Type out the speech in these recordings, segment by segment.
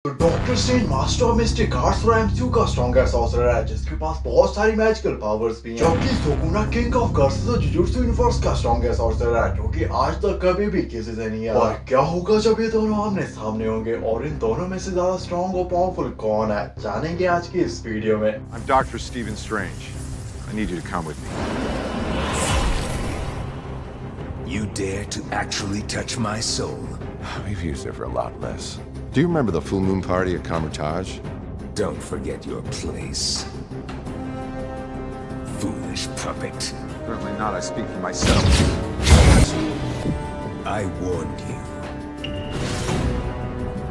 तो doctor strange master of mistake arts और MCU का स्ट्रॉन्गेस्ट सॉर्सरर है जिसके पास बहुत सारी मैजिकल पावर्स भी हैं। जबकि सुकुना किंग ऑफ कर्सेस और जुजुत्सु यूनिवर्स का स्ट्रॉन्गेस्ट सॉर्सरर है जो कि आज तक कभी भी किसी से नहीं है। और क्या होगा जब ये दोनों आमने सामने होंगे और इन दोनों में से ज्यादा स्ट्रॉन्ग और पावरफुल कौन है, जानेंगे आज की इस वीडियो में। I'm Dr. Stephen Strange. I need you to come with me. You dare to actually touch my soul? We've used it for a lot less. Do you remember the full moon party at Kamertage? Don't forget your place. Foolish puppet. Certainly not. I speak for myself. I warned you.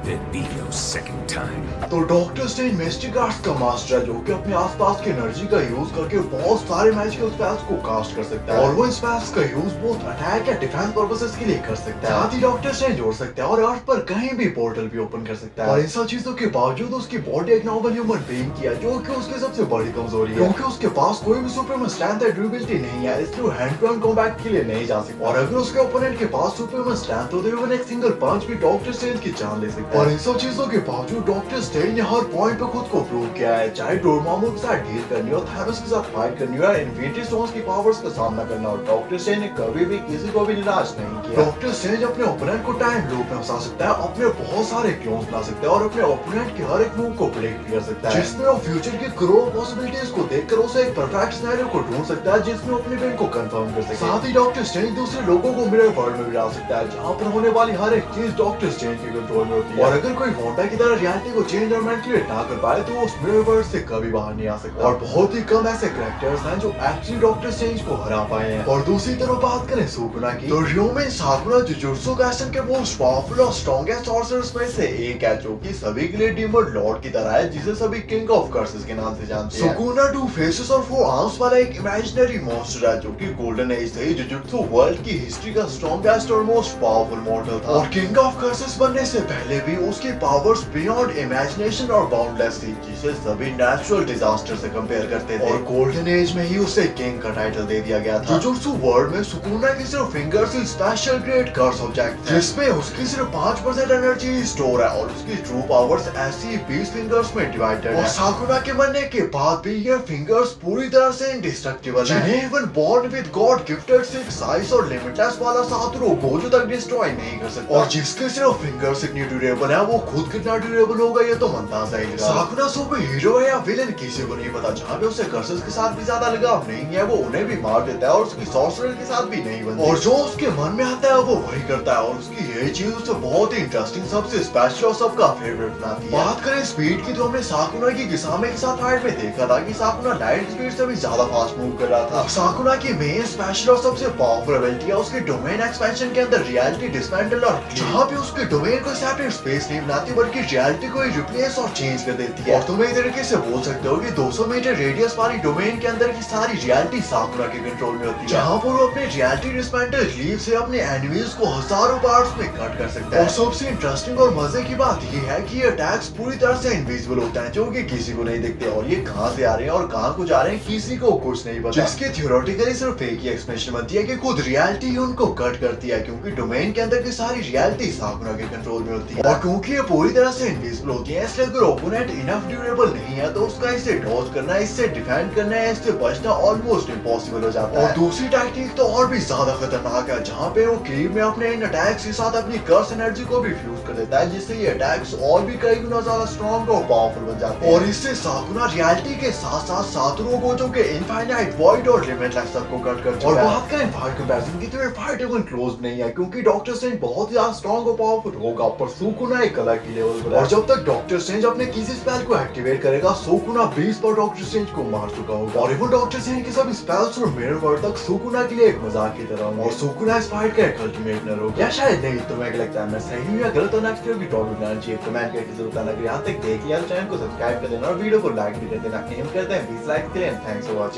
There'd be no second time. तो doctor strange mistake arts का master है जो कि अपने आसपास की energy का use करके बहुत सारे मैजिकल स्पेल्स को कास्ट कर सकता है और वो इन स्पेल्स का यूज बहुत अटैक या डिफेंस पर्पसेस के लिए कर सकता है। साथ ही डॉक्टर स्ट्रेंज जोड़ सकता है और अर्थ पर कहीं भी पोर्टल भी ओपन कर सकता है। और इन सब चीजों के बावजूद उसकी बॉडी एक नॉर्मल ह्यूमन बीइंग की है जो कि उसकी सबसे बड़ी कमजोरी है क्योंकि उसके पास कोई भी सुपरमैन स्ट्रेंथ या ड्यूरेबिलिटी नहीं है, इसलिए हैंड टू हैंड कॉम्बैट के लिए नहीं जा सकता। और अगर उसके ओपोनेंट के पास सुपरमैन स्ट्रेंथ हो तो वो एक सिंगल पंच भी डॉक्टर स्ट्रेंज की जान ले सकता है। और इन सब चीजों के बावजूद डॉक्टर स्ट्रेंज ने हर पॉइंट पे खुद को प्रूव किया है, चाहे डोरमामू के साथ डील करनी हो, थैनोस के साथ फाइट करनी हो या इन्फिनिटी स्टोन्स की पावर्स का सामना करना हो, डॉक्टर स्ट्रेंज ने कभी भी किसी को भी निराश नहीं किया। डॉक्टर स्ट्रेंज अपने ओपोनेंट को टाइम लूप में फंसा सकता है, अपने बहुत सारे क्लोन्स बना सकता है और अपने ओपोनेंट के हर एक मूव को प्रेडिक्ट भी कर सकता है, जिसमें वो फ्यूचर की करोड़ पॉसिबिलिटीज को देखकर उसे एक परफेक्ट सिनेरियो को ढूंढ सकता है जिसमें अपने ब्रेन को कंफर्म कर सकता है। साथ ही डॉक्टर स्ट्रेंज दूसरे लोगों को मिरर वर्ल्ड में भी डाल सकता है जहां पर होने वाली हर एक चीज डॉक्टर स्ट्रेंज के कंट्रोल में होती है। और अगर कोई वांडा की तरह रियलिटी को चेंज और मैनिपुलेट ना कर पाए तो वो उस मिरर वर्ल्ड से कभी बाहर नहीं आ सकता। और बहुत ही कम ऐसे कैरेक्टर्स हैं जो एक्चुअली डॉक्टर स्ट्रेंज को हरा पाए हैं। और दूसरी तरफ बात करें सुकुना की तो र्योमेन साकुरा जुजुत्सु काइसेन के मोस्ट पावरफुल और स्ट्रॉन्गेस्ट सॉर्सरर्स में से एक है जो कि सभी के लिए डीमन लॉर्ड की तरह है जिसे सभी किंग ऑफ कर्सेस के नाम से जानते हैं। सुकुना 2 फेसेस और 4 आर्म्स वाला एक इमेजिनरी मॉन्स्टर है जो कि गोल्डन एज से ही जुजुत्सु वर्ल्ड की हिस्ट्री का स्ट्रॉन्गेस्ट और मोस्ट पावरफुल मॉडल था। और किंग ऑफ कर्सेस बनने से पहले भी उसकी पावर्स बियॉन्ड इमेजिनेशन और बाउंडलेस थी जिसे सभी नेचुरल डिजास्टर से कंपेयर करते थे। और गोल्डन एज में ही उसे किंग का टाइटल दे दिया गया था। जुजुत्सु वर्ल्ड में सुकुना की सिर्फ फिंगर्स ही स्पेशल ग्रेट कर्स ऑब्जेक्ट है जिसमें उसकी सिर्फ 5% एनर्जी स्टोर है और उसकी ट्रू पावर्स ऐसी 20 फिंगर्स में डिवाइडेड है। और साकुरा के मरने के बाद भी ये फिंगर्स पूरी तरह से इंडिस्ट्रक्टिबल है, जिन्हें even born with God gifted 6 eyes और लिमिटलेस वाला सातुरो गोजो तक डिस्ट्रॉय नहीं कर सकता। और जिसके सिर्फ फिंगर्स इतनी ड्यूरेबल है वो खुद कितना ड्यूरेबल होगा ये तो मंताजा ही लगा। साकुरा सुपर हीरो है या विलेन किसी को नहीं पता, जहाँ पे उसे कर्सेस के साथ भी ज्यादा लगाव नहीं है वो उन्हें भी मार देता है और उसकी सॉर्सरर के साथ भी नहीं बनती और जो उसके मन में आता है वो वही करता है। और उसकी ये चीज उसे बहुत ही इंटरेस्टिंग, सबसे स्पेशल और सबका फेवरेट बनाती है। बात करें स्पीड की तो हमने साकुरा की गिसामे के साथ फाइट में देखा था कि साकुरा लाइट स्पीड से भी ज्यादा फास्ट मूव कर रहा था। साकुरा की मेन स्पेशल और सबसे पावरफुल एबिलिटी है उसके डोमेन एक्सपेंशन के अंदर रियलिटी डिसमेंटल, और जहाँ पे उसके डोमेन को सेपरेट स्पेस नहीं बनाती बल्कि रियलिटी को रिप्लेस और चेंज कर देती है। और तुम एक तरीके से बोल सकते हो कि 200 मीटर रेडियस वाली डोमेन के अंदर की सारी रियलिटी साकुरा के कंट्रोल में होती है, जहाँ पर वो अपने रियलिटी डिसमेंटल लीव से अपने एनिमीज को हजारों पार्ट्स में कट कर सकता है। और सबसे इंटरेस्टिंग और मजे की बात ये है कि ये अटैक्स पूरी तरह से इनविजिबल होते हैं जो कि किसी को नहीं दिखते और ये कहां से आ रहे हैं और कहां को जा रहे हैं किसी को कुछ नहीं पता, जिसकी थ्योरेटिकली सिर्फ एक ही एक्सप्लेनेशन बनती है कि खुद रियलिटी उनको कट करती है क्योंकि डोमेन के अंदर की सारी रियलिटी साकुरा के कंट्रोल में होती है। और क्योंकि ये पूरी तरह से इनविजिबल होती है इसलिए अगर ओपोनेंट इनफ ड्यूरेबल नहीं है तो उसका इसे डॉज करना, इससे डिफेंड करना है, इससे बचना ऑलमोस्ट इम्पॉसिबल हो जाता है। और दूसरी टेक्निक तो और भी ज्यादा खतरनाक है जहाँ पे वो क्रीम में अपने इन अटैक्स के साथ अपनी कर्स एनर्जी को भी फ्यूज कर देता है जिससे ये अटैक्स और भी कई गुना ज्यादा स्ट्रॉन्ग और पावरफुल बन जाते हैं। और इससे साकुरा रियलिटी के साथ साथ सातुरो गोजो के इनफाइनाइट वॉइड और लिमिटलेस तक को कट कर चुका है। और बात करें फाइट कंपैरिजन की तो ये फाइट इवन क्लोज नहीं है क्योंकि डॉक्टर स्ट्रेंज बहुत ज्यादा स्ट्रॉन्ग और पावरफुल होगा पर सुकुना एक अलग ही लेवल पर है। और जब तक डॉक्टर स्ट्रेंज अपने किसी स्पेल को एक्टिवेट करेगा सुकुना 20 पर डॉक्टर स्ट्रेंज को मार चुका होगा। और इवन डॉक्टर स्ट्रेंज के सभी स्पेल्स और मिरर वर्ल्ड तक सुकुना के लिए एक मजाक की तरह होंगे और सुकुना इस फाइट का एक अल्टीमेट विनर होगा। या शायद नहीं, तुम्हें क्या लगता है मैं सही हूं या गलत होना चाहिए कि टॉपिक बनाना चाहिए कमेंट करके जरूर बताना। अगर यहाँ तक देख लिया तो चैनल को सब्सक्राइब कर देना और वीडियो को लाइक भी कर देना। एम करते हैं 20 लाइक के लिए। Thanks for watching.